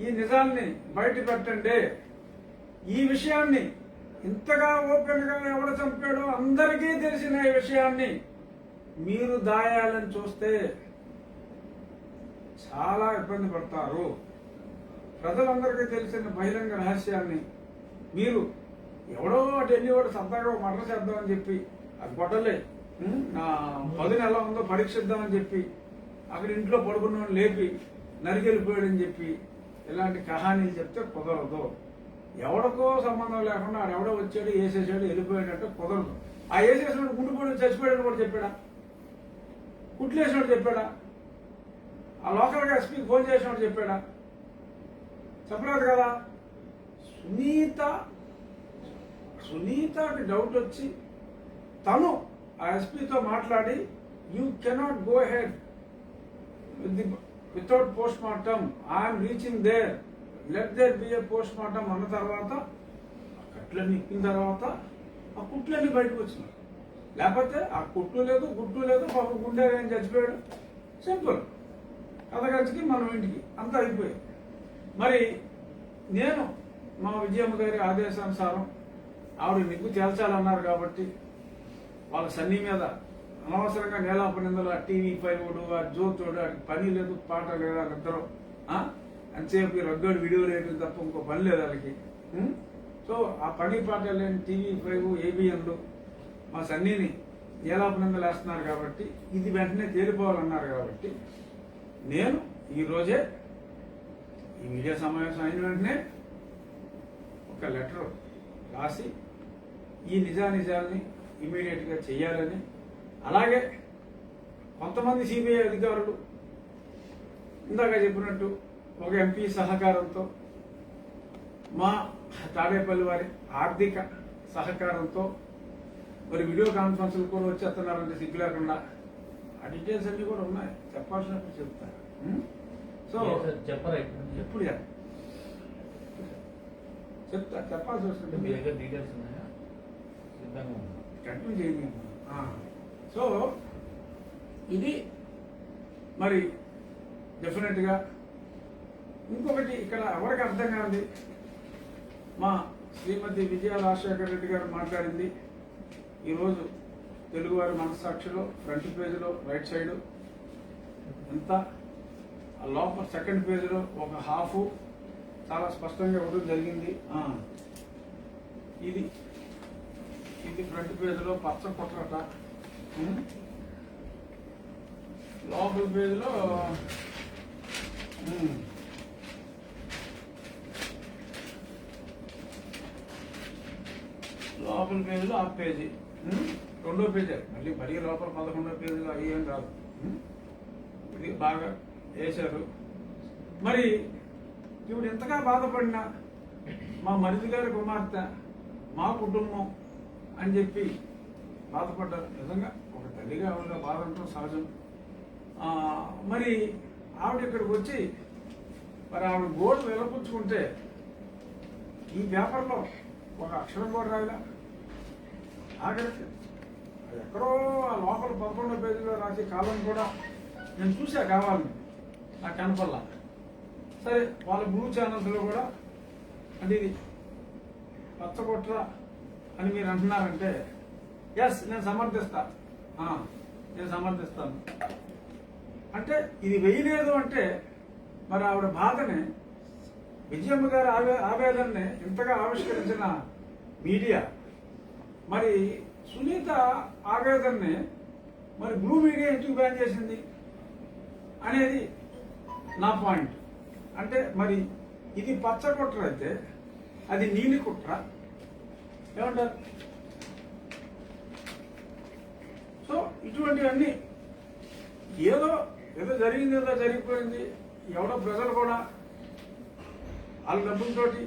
ఈ నిజాల్ని బయట పెట్టండి. ఈ విషయాన్ని ఇంతగా ఓపెన్ గా ఎవడు చంపాడో అందరికీ తెలిసిన ఈ విషయాన్ని మీరు దాయాలని చూస్తే చాలా ఇబ్బంది పడతారు. ప్రజలందరికీ తెలిసిన బహిరంగ రహస్యాన్ని మీరు ఎవడో అటు వెళ్ళి వాడు సరదాగా మర్డర్ చేద్దామని చెప్పి అది కొట్టలే, నా 10 నెల ఉందో పరీక్షిద్దామని చెప్పి అక్కడ ఇంట్లో పడుకున్న లేపి నరికెళ్ళిపోయాడని చెప్పి ఇలాంటి కహానీలు చెప్తే కుదరదు. ఎవడికో సంబంధం లేకుండా ఆడెవడో వచ్చాడు వేసేసాడు వెళ్ళిపోయాడంటే కుదరదు. ఆ వేసేసినాడు గుండెపోయి చచ్చిపోయాడని కూడా చెప్పాడా, కుట్లేసినాడు చెప్పాడా, ఆ లోకల్గా ఎస్పీకి ఫోన్ చేసినాడు చెప్పాడా, చెప్పలేదు కదా. సునీతకి డౌట్ వచ్చి తను ఆ ఎస్పీతో మాట్లాడి you cannot go ahead without post mortem, I'm reaching there, let there be a post mortem అన్న తర్వాత ఆ కట్లన్నీ ఇప్పిన తర్వాత ఆ కుట్లన్నీ బయటకు వచ్చినాయి. లేకపోతే ఆ కుట్టు లేదు గుట్టు లేదు, పాపం గుండె ఏం చచ్చిపోయాడు, సింపుల్ కథగలికి మనం ఇంటికి అంతా అయిపోయాయి. మరి నేను మా విజయమ్మ గారి ఆదేశానుసారం ఆవిడ నిగ్గు తేల్చాలన్నారు కాబట్టి వాళ్ళ సన్నీ మీద అనవసరంగా నేలాపనిందలు ఆ TV5 ఆ జోతోడు వాడికి పని లేదు పాట లేదు, వాళ్ళిద్దరూ అంతసేపు రగ్గడు వీడియో రేట్లు తప్ప ఇంకో పని లేదు వాళ్ళకి. సో ఆ పని పాట లేని TV5 ABNలు మా సన్నీని నేలాపనిందలు వేస్తున్నారు కాబట్టి ఇది వెంటనే తేలిపోవాలన్నారు. కాబట్టి నేను ఈరోజే ఈ మీడియా సమావేశం అయిన వెంటనే ఒక లెటర్ రాసి ఈ నిజానిజాల్ని ఇమీడియట్గా చెయ్యాలని, అలాగే కొంతమంది సిబిఐ అధికారులు ఇందాక చెప్పినట్టు ఒక MP సహకారంతో మా తాడేపల్లి వారి ఆర్థిక సహకారంతో మరి వీడియో కాన్ఫరెన్స్లు కూడా వచ్చేస్తున్నారంటే సిగ్గు లేకుండా ఆ డీటెయిల్స్ అన్ని కూడా ఉన్నాయి, చెప్పాల్సినప్పుడు చెప్తారు. సో చెప్పరా ఎప్పుడు చెప్తా, చెప్పాల్సి మీ వస్తుంది, దగ్గర డీటెయిల్స్ ఉన్నాయా, సిద్ధంగా ఉందా? కంటిన్యూ చేయండి. సో ఇది మరి డెఫినెట్గా ఇంకొకటి ఇక్కడ ఎవరికి అర్థం కాదు, మా శ్రీమతి విజయ రాజశేఖర రెడ్డి గారు మాట్లాడింది ఈరోజు తెలుగువారి మనస్సాక్షిలో ఫ్రంట్ పేజీలో రైట్ సైడ్ ఎంత, లోపల సెకండ్ పేజీలో ఒక హాఫ్ చాలా స్పష్టంగా ఇవ్వడం జరిగింది. ఇది ఇది ఫ్రంట్ పేజీలో పచ్చ కొట్టట, లోపల పేజీలో లోపల పేజీలో హాఫ్ పేజీ, రెండో పేజీ మళ్ళీ మరీ లోపల 11వ పేజీలో అవి ఏం రాదు. ఇది బాగా వేశారు. మరి ఇప్పుడు ఎంతగా బాధపడినా మా మరిది గారి కుమార్తె మా కుటుంబం అని చెప్పి బాధపడ్డారు. నిజంగా ఒక తల్లిగా ఆవిడ బాధ అంటాం సహజం. మరి ఆవిడ ఇక్కడికి వచ్చి మరి ఆవిడ గోడు వెలపుచ్చుకుంటే ఈ పేపర్లో ఒక అక్షరం కూడా రాయలా. ఆఖరికి అది ఎక్కడో ఆ లోపల 11వ పేజీలో రాసే కాలం కూడా నేను చూసా, కావాలని నాకు కనపల్లా. సరే వాళ్ళ బ్లూ ఛానల్స్లో కూడా అంటే ఇది పచ్చగొట్ర అని మీరు అంటున్నారంటే ఎస్ నేను సమర్థిస్తాను. అంటే ఇది వేయలేదు అంటే మరి ఆవిడ బాధని విజయమ్మ గారి ఆవేదనని ఇంతగా ఆవిష్కరించిన మీడియా మరి సునీత ఆవేదనని మరి బ్లూ మీడియా ఎందుకు బ్యాన్ చేసింది అనేది నా పాయింట్. అంటే మరి ఇది పచ్చ కుట్ర అయితే అది నీలి కుట్ర ఏమంటారు? సో ఇటువంటివన్నీ ఏదో ఏదో జరిగింది, ఏదో జరిగిపోయింది. ఎవడో ప్రజలు కూడా వాళ్ళ డబ్బులతోటి,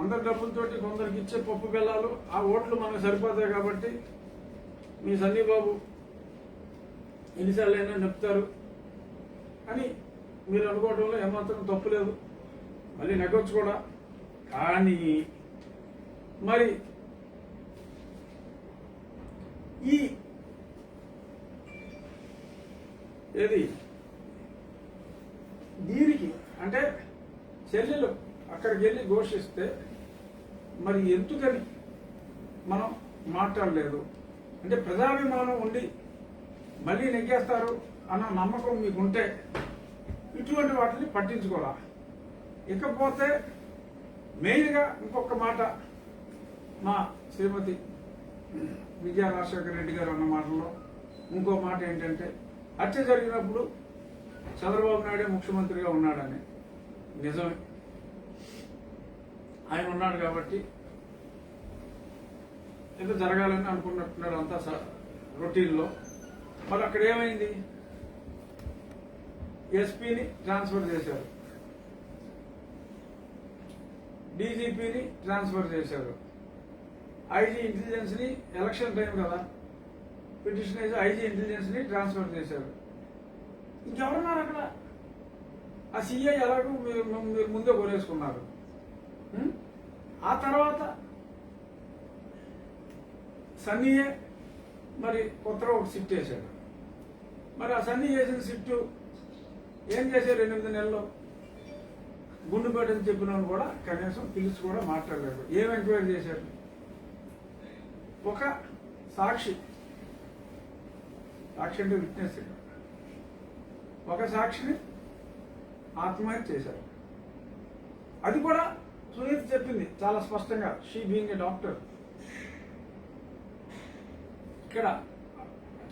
అందరి డబ్బులతోటి కొందరికి ఇచ్చే పప్పు బెల్లాలు, ఆ ఓట్లు మనకు సరిపోతాయి కాబట్టి మీ సన్నీ బాబు ఎన్నిసార్లు అయినా చెప్తారు అని మీరు అనుకోవడంలో ఏమాత్రం తప్పు లేదు. మళ్ళీ నెగ్గొచ్చు కూడా. కానీ మరి ఈ ఏది దీనికి అంటే చెల్లెలు అక్కడికి వెళ్ళి ఘోషిస్తే మరి ఎందుకని మనం మాట్లాడలేదు? అంటే ప్రజాభిమానం ఉండి మళ్ళీ నెగ్గేస్తారు అన్న నమ్మకం మీకుంటే ఇటువంటి వాటిని పట్టించుకోరా. ఇకపోతే మెయిన్గా ఇంకొక మాట మా శ్రీమతి విజయ రాజశేఖర రెడ్డి గారు అన్న మాటల్లో ఇంకో మాట ఏంటంటే, హత్య జరిగినప్పుడు చంద్రబాబు నాయుడే ముఖ్యమంత్రిగా ఉన్నాడని. నిజమే, ఆయన ఉన్నాడు కాబట్టి ఏదో జరగాలని అనుకున్నట్టున్నాడు అంతా రొటీన్లో. మరి అక్కడ ఏమైంది? ఎస్పీని ట్రాన్స్ఫర్ చేశారు, డీజీపీని ట్రాన్స్ఫర్ చేశారు, ఐజీ ఇంటెలిజెన్స్ని ఎలక్షన్ టైం కదా పిటిషన్ వేసి ఐజీ ఇంటెలిజెన్స్ని ట్రాన్స్ఫర్ చేశారు. ఇంకెవరున్నారు అక్కడ? ఆ సీఐ ఎలాగో మీరు ముందే కొనేసుకున్నారు. ఆ తర్వాత సన్నీయే మరి కొత్తగా ఒక సిట్ వేశాడు. మరి ఆ సన్నీ వేసిన సిట్టు ఏం చేశారు? 8 నెలల్లో గుండుపేటని చెప్పిన వాళ్ళు కూడా కనీసం పిలిచి కూడా మాట్లాడలేదు. ఏం ఎంక్వైరీ చేశారు? ఒక సాక్షి అంటే విట్నెస్, ఒక సాక్షిని ఆత్మహత్య చేశారు. అది కూడా సునీత చెప్పింది చాలా స్పష్టంగా, షీ బీయింగ్ ఏ డాక్టర్. ఇక్కడ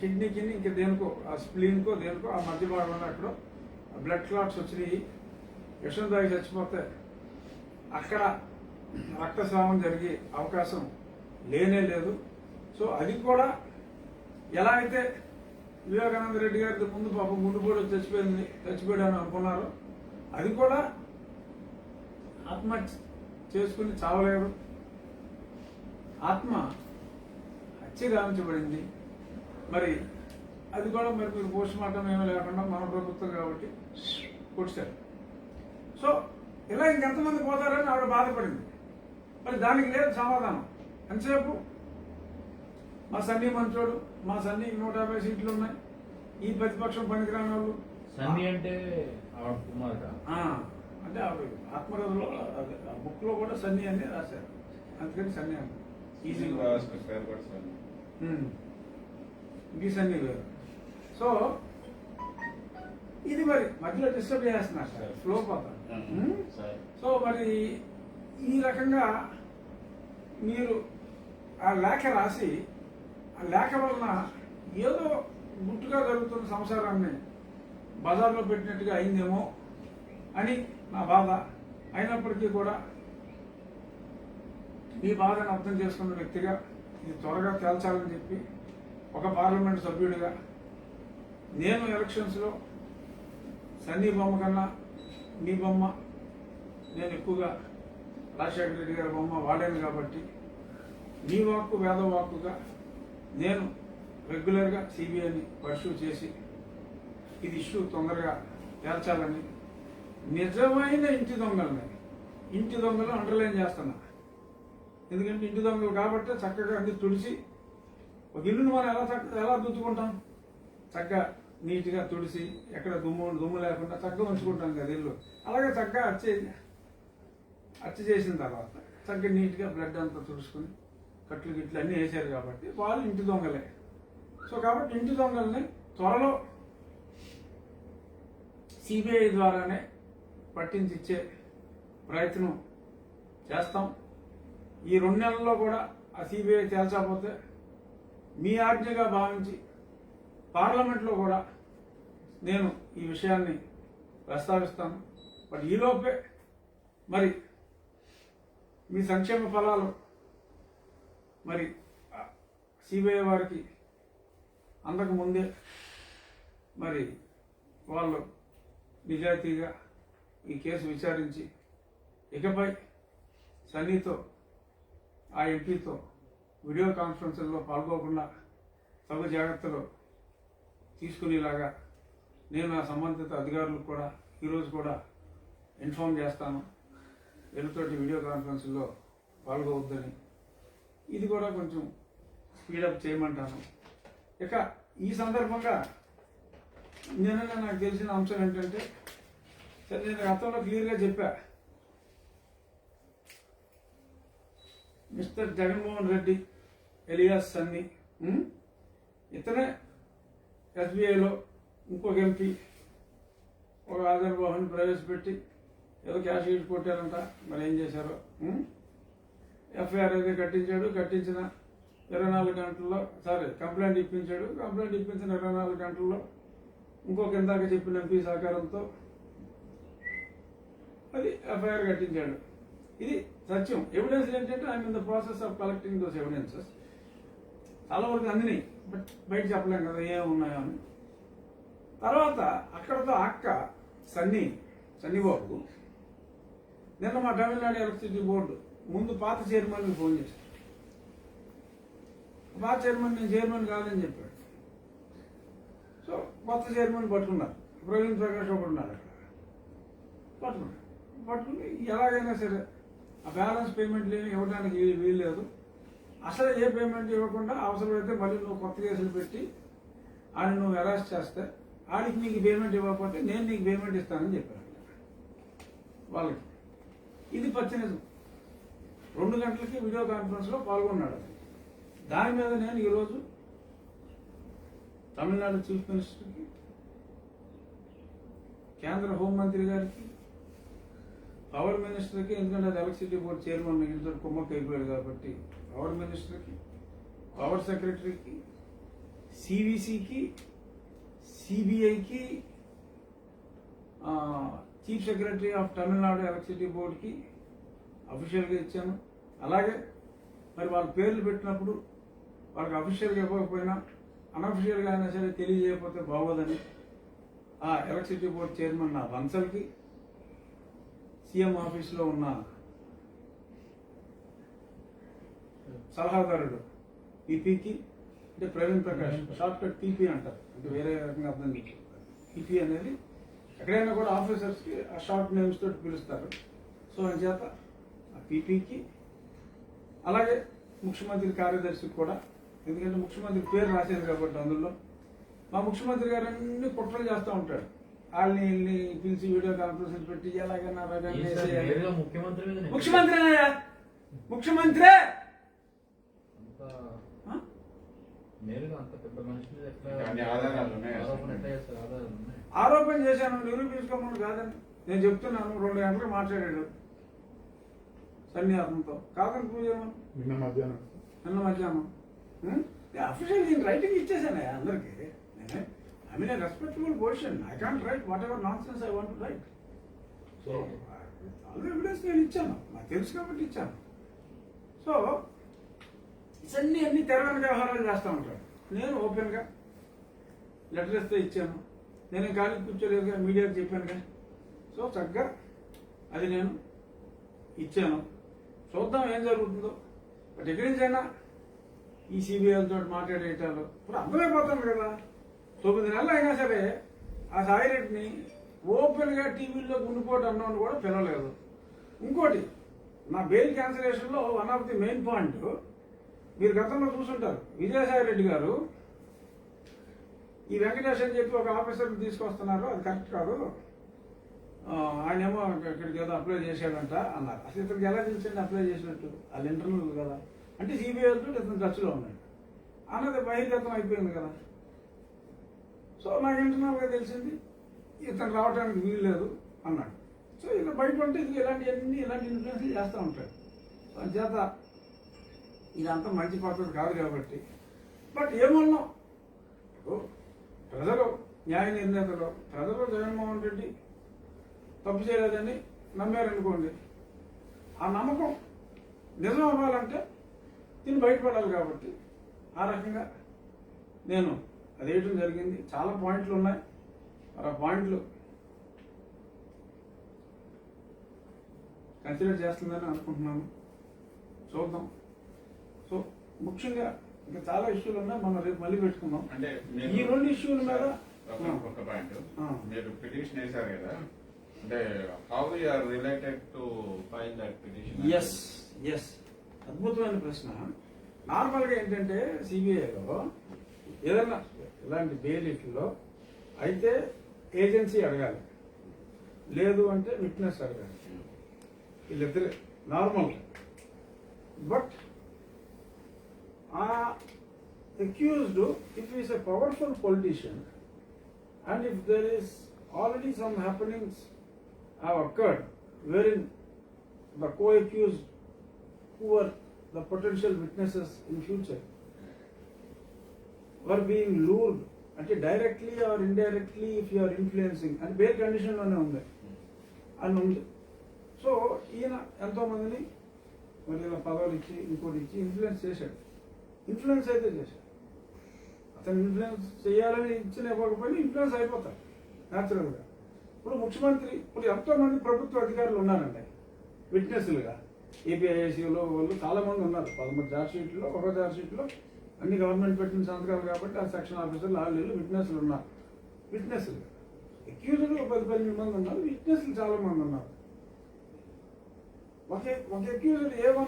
కిడ్నీకి ఇంకా దేనికో, ఆ స్ప్లీన్కో దేనికో ఆ మధ్య భాగంలో అక్కడ బ్లడ్ క్లాట్స్ వచ్చినాయి, విషం తాగి చచ్చిపోతే అక్కడ రక్తస్రావం జరిగే అవకాశం లేనే లేదు. సో అది కూడా ఎలా అయితే వివేకానంద రెడ్డి గారి ముందు పాపం గుండెపోటు చచ్చిపోయాడని అనుకున్నారు, అది కూడా ఆత్మహత్య చేసుకుని చావలేడు. ఆత్మ హత్య గావించబడింది. మరి అది కూడా మరి మీరు పోస్ట్ మార్టం ఏమీ లేకుండా మన ప్రభుత్వం కాబట్టి కొట్టారు. సో ఇలా ఇంకెంతమంది పోతారని ఆవిడ బాధపడింది. మరి దానికి లేదు సమాధానం. ఎంతసేపు మా సన్నీ మంచోడు, మా సన్నీకి 150 సీట్లు ఉన్నాయి, ఈ ప్రతిపక్షం పనికిరాని వాళ్ళు. సన్నీ అంటే ఆవిడ కుమారుడా? అంటే ఆవిడ ఆత్మకథలో ఆ బుక్ లో కూడా సన్నీ అని రాశారు, అందుకని సన్నీ అని ఈజీగా ఇంక సన్నీ వేరు. సో ఇది మరి మధ్యలో డిస్టర్బ్ చేస్తున్నారు సార్, ఫ్లో పోతారు. సో మరి ఈ రకంగా మీరు ఆ లేఖ రాసి ఆ లేఖ వలన ఏదో గుట్టుగా జరుగుతున్న సంసారాన్ని బజార్లో పెట్టినట్టుగా అయిందేమో అని నా బాధ. అయినప్పటికీ కూడా మీ బాధను అర్థం చేసుకున్న వ్యక్తిగా ఇది త్వరగా తేల్చాలని చెప్పి ఒక పార్లమెంట్ సభ్యుడిగా నేను ఎలక్షన్స్లో సన్నీ బొమ్మ కన్నా మీ బొమ్మ నేను ఎక్కువగా రాజశేఖర రెడ్డి గారి బొమ్మ వాడాను కాబట్టి మీ వాక్కు వేద వాక్కుగా నేను రెగ్యులర్గా సిబిఐని పర్సూ చేసి ఇది ఇష్యూ తొందరగా తేల్చాలని, నిజమైన ఇంటి దొంగలు అండర్లైన్ చేస్తున్నా. ఎందుకంటే ఇంటి దొంగలు కాబట్టి చక్కగా అన్ని తుడిచి, ఒక ఇల్లును మనం ఎలా దుద్దుకుంటాం, చక్కగా నీట్గా తుడిసి ఎక్కడ దుమ్ము లేకుండా చక్కగా ఉంచుకుంటాం కదా ఇల్లు. అలాగే చక్కగా అచ్చి చేసిన తర్వాత చక్కగా నీట్గా బ్లడ్ అంతా తుడుచుకుని కట్లు గిట్లు అన్నీ వేసారు కాబట్టి వాళ్ళు ఇంటి దొంగలే. సో కాబట్టి ఇంటి దొంగల్ని త్వరలో సిబిఐ ద్వారానే పట్టించిచ్చే ప్రయత్నం చేస్తాం. ఈ 2 నెలల్లో కూడా ఆ సిబిఐ తేల్చకపోతే మీ ఆజ్ఞగా భావించి పార్లమెంట్లో కూడా నేను ఈ విషయాన్ని ప్రస్తావిస్తాను. బట్ ఈలోపే మరి మీ సంక్షేమ ఫలాలు మరి సిబిఐ వారికి అందక ముందే మరి వాళ్ళు నిజాయితీగా ఈ కేసు విచారించి ఇకపై సన్నీతో ఆ ఎంపీతో వీడియో కాన్ఫరెన్స్లో పాల్గొకుండా తగు జాగ్రత్తలు తీసుకునేలాగా నేను ఆ సంబంధిత అధికారులకు కూడా ఈరోజు కూడా ఇన్ఫార్మ్ చేస్తాను. వీళ్ళతోటి వీడియో కాన్ఫరెన్స్లో పాల్గొవద్దని, ఇది కూడా కొంచెం స్పీడప్ చేయమంటాను. ఇక ఈ సందర్భంగా నిన్న నాకు తెలిసిన అంశం ఏంటంటే, సరే నేను గతంలో క్లియర్గా చెప్పా, మిస్టర్ జగన్మోహన్ రెడ్డి ఎలియాస్ సన్నీ ఇతనే ఎస్బీఐలో ఇంకొక ఎంపీ ఒక ఆజర్బాహుని ప్రవేశపెట్టి ఏదో క్యాష్ ఇచ్చి కొట్టారంట. మరి ఏం చేశారో ఎఫ్ఐఆర్ అయితే కట్టించిన 24 గంటల్లో కంప్లైంట్ ఇప్పించాడు. కంప్లైంట్ ఇప్పించిన 24 గంటల్లో ఇంకొక ఇందాక చెప్పిన ఎంపీ సహకారంతో అది ఎఫ్ఐఆర్ కట్టించాడు. ఇది సత్యం. ఎవిడెన్స్ ఏంటంటే I'm in the process of collecting those evidences. చాలా వరకు అందినాయి, బట్ బయట చెప్పలేం కదా ఏమున్నాయో అని. తర్వాత అక్కడతో అక్క సన్నీబాబు నిన్న మా తమిళనాడు ఎలక్ట్రిసిటీ బోర్డు ముందు పాత చైర్మన్కి ఫోన్ చేశాను. పాత చైర్మన్ నేను చైర్మన్ కాదని చెప్పాడు. సో కొత్త చైర్మన్ పట్టుకున్నారు. ప్రవీణ్ ప్రకాష్ ఒకటి ఉన్నారు అక్కడ. పట్టుకుని ఎలాగైనా సరే ఆ బ్యాలెన్స్ పేమెంట్లు ఏమి ఇవ్వడానికి వీల్లేదు. అసలు ఏ పేమెంట్ ఇవ్వకుండా అవసరమైతే మళ్ళీ నువ్వు కొత్త కేసులు పెట్టి ఆయన నువ్వు అరెస్ట్ చేస్తే ఆడికి నీకు పేమెంట్ ఇవ్వకపోతే నేను నీకు పేమెంట్ ఇస్తానని చెప్పాను వాళ్ళకి. ఇది పచ్చినిజం. 2 గంటలకి వీడియో కాన్ఫరెన్స్లో పాల్గొన్నాడు. దాని మీద నేను ఈరోజు తమిళనాడు చీఫ్ మినిస్టర్కి, కేంద్ర హోంమంత్రి గారికి, పవర్ మినిస్టర్కి, ఎందుకంటే అది ఎలక్ట్రిసిటీ బోర్డు చైర్మన్ ఇంట్లో కుమ్మక్క అయిపోయాడు కాబట్టి పవర్ మినిస్టర్కి, పవర్ సెక్రటరీకి, సివిసికి, సిబిఐకి, chief secretary of Tamil Nadu electricity బోర్డుకి అఫీషియల్గా ఇచ్చాను. అలాగే మరి వాళ్ళ పేర్లు పెట్టినప్పుడు వాళ్ళకి అఫీషియల్గా ఇవ్వకపోయినా అన్అఫీషియల్గా అయినా సరే తెలియజేయకపోతే బాగోదని ఆ ఎలక్ట్రిసిటీ బోర్డు చైర్మన్ నా బన్సల్కి, సీఎం ఆఫీస్లో ఉన్న సలహాదారుడు పీపీకి, అంటే Praveen Prakash, short cut PP అంటారు, అంటే వేరే రకంగా అర్థం కాదు. పీపీ అనేది ఎక్కడైనా కూడా ఆఫీసర్స్కి ఆ షార్ట్ నేమ్స్ తోటి పిలుస్తారు. సో అని చేత ఆ పీపీకి, అలాగే ముఖ్యమంత్రి కార్యదర్శికి కూడా, ఎందుకంటే ముఖ్యమంత్రి పేరు రాసేది కాబట్టి అందులో మా ముఖ్యమంత్రి గారు అన్ని కుట్రలు చేస్తూ ఉంటాడు. వాళ్ళని వీళ్ళని పిలిచి వీడియో కాన్ఫరెన్స్ పెట్టి ఎలాగైనా ముఖ్యమంత్రే ఆరోపణ చేశాను, నిరూపించుకోమని కాదని నేను చెప్తున్నాను. 2 గంటలకు మాట్లాడాడు సన్నీ అతనితో. కాదని పూజ నిన్న మధ్యాహ్నం అఫీషియల్ నేను రైటింగ్ ఇచ్చేసాను అందరికి. I mean respectable position. I can't right what ever non sense I want to right. So all evidence నేను ఇచ్చాను, నాకు తెలుసు కాబట్టి ఇచ్చాను. సో అన్ని తెరవని వ్యవహారాలు చేస్తూ ఉంటాడు. నేను ఓపెన్గా లెటర్ ఇస్తే ఇచ్చాను. నేను ఖాళీ కూర్చోలేదుగా, మీడియాకి చెప్పానుగా. సో చక్కగా అది నేను ఇచ్చాను. చూద్దాం ఏం జరుగుతుందో. బట్ ఎక్కడి నుంచైనా ఈ సిబిఐలతో మాట్లాడేటాలు ఇప్పుడు అర్థమైపోతాను కదా. 9 నెలలు అయినా సరే ఆ సాయిరెడ్డిని ఓపెన్గా టీవీలో గుండిపోటు అన్నాను కూడా పిలవలేదు. ఇంకోటి, నా బెయిల్ క్యాన్సిలేషన్లో one of the main point మీరు గతంలో చూసుంటారు. విజయసాయిరెడ్డి గారు ఈ వెంకటేష్ అని చెప్పి ఒక ఆఫీసర్ని తీసుకొస్తున్నారు, అది కరెక్ట్ కాదు, ఆయన ఏమో ఇక్కడికి ఏదో అప్లై చేశాడంట అన్నారు. అసలు ఇతనికి ఎలా తెలిసింది అప్లై చేసినట్టు? అది ఇంటర్నల్ కదా. అంటే సిబిఐతో ఇతను టచ్లో ఉన్నాడు అన్నది బహిర్గతం అయిపోయింది కదా. సో నాకు ఇంటర్నల్గా తెలిసింది ఇతను రావడానికి వీలు లేదు అన్నాడు. సో ఇక బయట ఉంటే ఇది ఇలాంటి ఇన్ఫ్లుయెన్స్ చేస్తూ ఉంటాడు. సో చేత ఇదంతా మంచి పద్ధతి కాదు కాబట్టి. బట్ ఏమన్నాం, ప్రజలు న్యాయ నిర్ణేతలు, ప్రజలు జగన్మోహన్ రెడ్డి తప్పు చేయలేదని నమ్మారనుకోండి, ఆ నమ్మకం నిజం అవ్వాలంటే దీన్ని బయటపడాలి కాబట్టి ఆ రకంగా నేను అది వేయటం జరిగింది. చాలా పాయింట్లు ఉన్నాయి, మరి ఆ పాయింట్లు కన్సిడర్ చేస్తుందని అనుకుంటున్నాను. చూద్దాం. సో ముఖ్యంగా ఇంకా చాలా ఇష్యూలు ఉన్నాయి, మనం రేపు మళ్ళీ పెట్టుకుందాం. అంటే ఈ రెండు ఇష్యూల మీద ఒక పాయింట్, మీరు పిటిషన్ వేశారు కదా, అంటే how you are related to file that petition? Yes అద్భుతమైన ప్రశ్న. నార్మల్గా ఏంటంటే సిబిఐలో ఏదన్నా ఇలాంటి బెయిలిట్లో అయితే ఏజెన్సీ అడగాలి, లేదు అంటే విట్నెస్ అడగాలి, వీళ్ళిద్దరే నార్మల్. బట్ ఆ accused if is a powerful politician and if there is already some happenings have occurred wherein the co-accused who were the potential witnesses in future were being lured, అంటే directly or indirectly if you are influencing, and bail condition లోనే ఉంది అని ఉంది. So ఈయన ఎంతో మందిని మరి ఇలా పదవులు ఇచ్చి ఇంకోటి ఇచ్చి ఇన్ఫ్లుయెన్స్ చేశాడు. ఇన్ఫ్లుయెన్స్ అయితే చేశాడు. అతను ఇన్ఫ్లుయెన్స్ చేయాలని ఇచ్చిన ఇవ్వకపోయినా ఇన్ఫ్లుయెన్స్ అయిపోతారు న్యాచురల్గా. ఇప్పుడు ముఖ్యమంత్రి, ఇప్పుడు ఎంతో మంది ప్రభుత్వ అధికారులు ఉన్నారండి విట్నెస్లుగా. ఏపీఐఐసీలో వాళ్ళు చాలా మంది ఉన్నారు. 13 ఛార్జ్షీట్లో, ఒక ఛార్జ్షీట్లో అన్ని గవర్నమెంట్ పెట్టిన సంతకాలు కాబట్టి ఆ సెక్షన్ ఆఫీసర్లు వాళ్ళు విట్నెస్లు ఉన్నారు. విట్నెస్లు అక్యూజ్డ్ 10-12 మంది ఉన్నారు, విట్నెస్లు చాలా మంది ఉన్నారు. ఒక అక్యూజ్డ్ ఏమో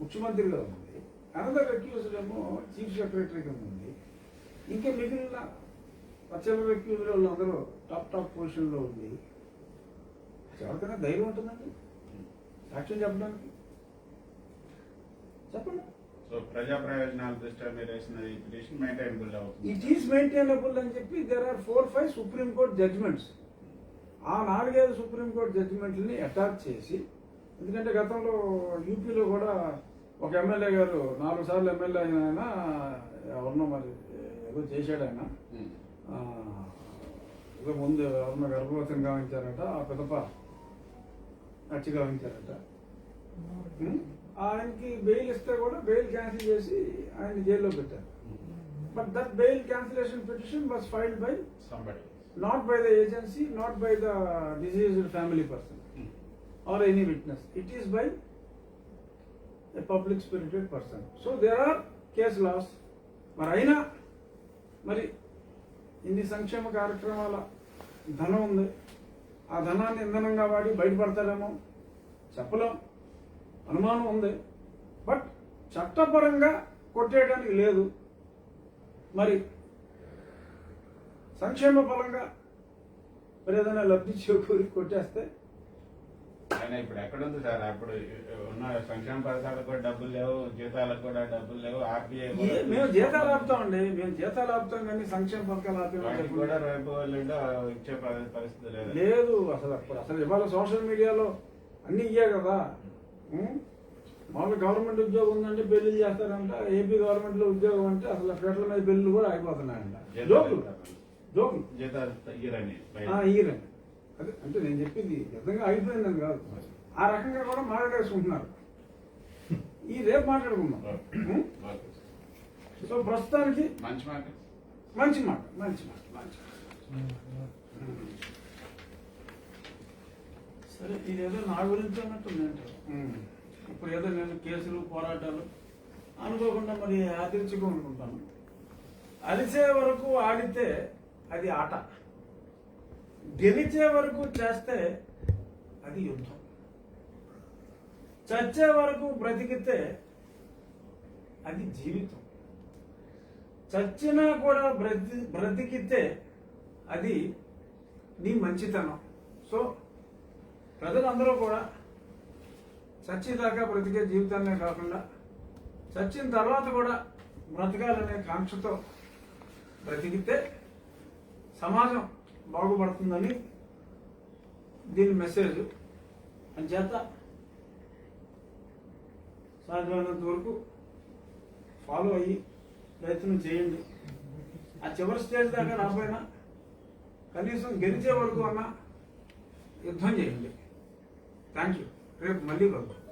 ముఖ్యమంత్రిగా ఉంది, అనదర్ అక్యూజ్డ్ ఏమో చీఫ్ సెక్రటరీగా ఉంది. ఇంకా మిగిలిన పచ్చల అక్యూజ్డ్ వాళ్ళు అందరూ టాప్ పొజిషన్లో ఉంది. ఎవరికైనా ధైర్యం ఉంటుందండి సాక్ష్యం చెప్పడానికి? చెప్పండి. సో ప్రజా ప్రయోజనాల దృష్ట్యా మీరు వేసిన ఈ పిటిషన్ మెయింటైనబుల్ అవుతుంది. ఇట్ ఈస్ మెయింటైనబుల్ అని చెప్పి దేర్ ఆర్ 4-5 సుప్రీంకోర్టు జడ్జిమెంట్స్. ఆ 4-5 సుప్రీంకోర్టు జడ్జిమెంట్లని అటాచ్ చేసి, ఎందుకంటే గతంలో యూపీలో కూడా ఒక ఎమ్మెల్యే గారు 4 సార్లు ఎమ్మెల్యే అయిన ఆయన ఎవరినో మరి ఏదో చేశాడు. ఆయన ఏదో ముందు ఎవరినో గర్భవతిని గావించారట, ఆ పిదప నచ్చి గావించారట. ఆయనకి బెయిల్ ఇస్తే కూడా బెయిల్ క్యాన్సిల్ చేసి ఆయన జైల్లో పెట్టారు. But that bail cancellation petition was filed by somebody, not by the agency, not by the deceased family person or any witness. It is by a public spirited person. So there are case laws. మరి అయినా మరి ఇన్ని సంక్షేమ కార్యక్రమాల ధనం ఉంది, ఆ ధనాన్ని ఇంధనంగా వాడి బయటపడతారేమో చెప్పలేం, అనుమానం ఉంది. బట్ చట్టపరంగా కొట్టేయడానికి లేదు. మరి సంక్షేమ పరంగా మరి ఏదైనా లబ్ధి చేకూరి కొట్టేస్తే అయినా ఇప్పుడు ఎక్కడుంది సార్? అప్పుడు ఉన్న సంక్షేమ పథకాలకు కూడా డబ్బులు లేవు, జీతాలకు కూడా డబ్బులు లేవు. ఆర్బీఐ మేము జీతాలు ఆపుతామండి, మేము జీతాలు ఆపుతాం కానీ సంక్షేమ పథకాలు వాటికి కూడా రేపు వాళ్ళు ఇచ్చే పరిస్థితి లేదు. లేదు అసలు ఇవాళ సోషల్ మీడియాలో అన్ని ఇయ్యే కదా. మామూలు గవర్నమెంట్ ఉద్యోగం ఉందంటే పెళ్లిళ్ళు చేస్తారంట, ఏపీ గవర్నమెంట్ లో ఉద్యోగం అంటే అసలు ఫెడరల్ మీద పెళ్లిళ్ళు కూడా అయిపోతున్నాయంట. జోకులు జీతాలు ఇయ్యరని. అదే అంటే నేను చెప్పింది నిజంగా అయిపోయిందని కాదు, ఆ రకంగా కూడా మాట్లాడేసుకుంటున్నారు. ఈ రేపు మాట్లాడుకుందాం. సో ప్రస్తుతానికి మంచి మాట. సరే, ఇదేదో నా గురించి అన్నట్టుందంట. ఇప్పుడు ఏదో నేను కేసులు పోరాటాలు అనుకోకుండా మరి ఆదరించుకో అనుకుంటాను. అలిసే వరకు ఆడితే అది ఆట, గెలిచే వరకు చేస్తే అది యుద్ధం, చచ్చే వరకు బ్రతికితే అది జీవితం, చచ్చినా కూడా బ్రతికితే అది నీ మంచితనం. సో ప్రజలందరూ కూడా చచ్చేదాకా బ్రతికే జీవితాన్నే కాకుండా చచ్చిన తర్వాత కూడా బ్రతకాలనే కాంక్షతో బ్రతికితే సమాజం బాగుపడుతుందని దీని మెసేజ్. అంచేత సాధ్యమైనంత వరకు ఫాలో అయ్యి ప్రయత్నం చేయండి. ఆ చివరి స్టేజ్ దాకా రాపోయినా కనీసం గెలిచే వరకు అన్న యుద్ధం చేయండి. Thank you. రేపు మళ్ళీ కలుద్దాం.